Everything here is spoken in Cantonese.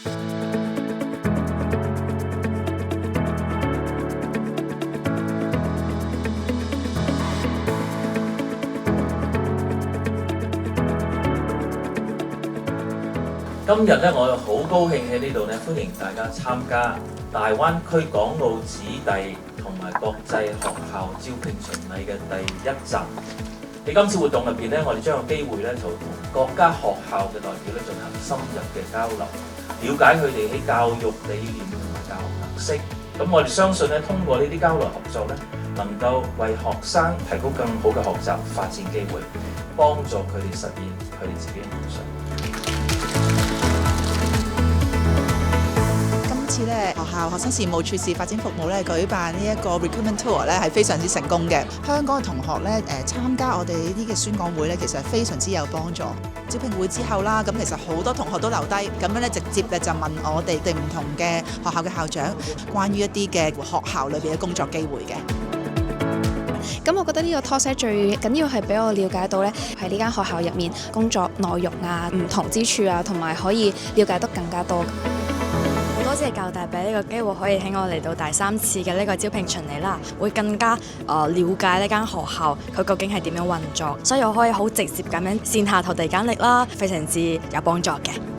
今日咧，我好高興喺呢度咧，歡迎大家參加大灣區港澳子弟同埋國際學校招聘巡禮嘅第一集。喺今次活動入邊咧，我哋將有機會咧，就同各家學校嘅代表咧進行深入嘅交流，了解佢哋喺教育理念同埋教學特色。咁我哋相信咧，通過呢啲交流合作咧，能夠為學生提供更好嘅學習發展機會，幫助佢哋實現佢哋自己嘅夢想。今次咧，學校學生事務處事發展服務咧舉辦呢一個 recruitment tour 咧係非常之成功嘅。香港嘅同學咧參加我哋呢啲嘅宣講會咧，其實係非常之有幫助。招聘會之後啦，咁其實好多同學都留低，咁樣咧直接咧就問我哋唔同嘅學校嘅校長，關於一啲嘅學校裏邊嘅工作機會嘅。咁我覺得呢個 talk 最緊要係俾我了解到咧，喺呢間學校入面工作內容啊、唔同之處啊，同埋可以了解得更加多。好多謝教大俾呢個機會，可以喺我嚟到第3次嘅呢個招聘巡禮啦，會更加了解呢間學校佢究竟係點樣運作，所以我可以好直接咁樣線下投遞簡歷啦，非常之有幫助嘅。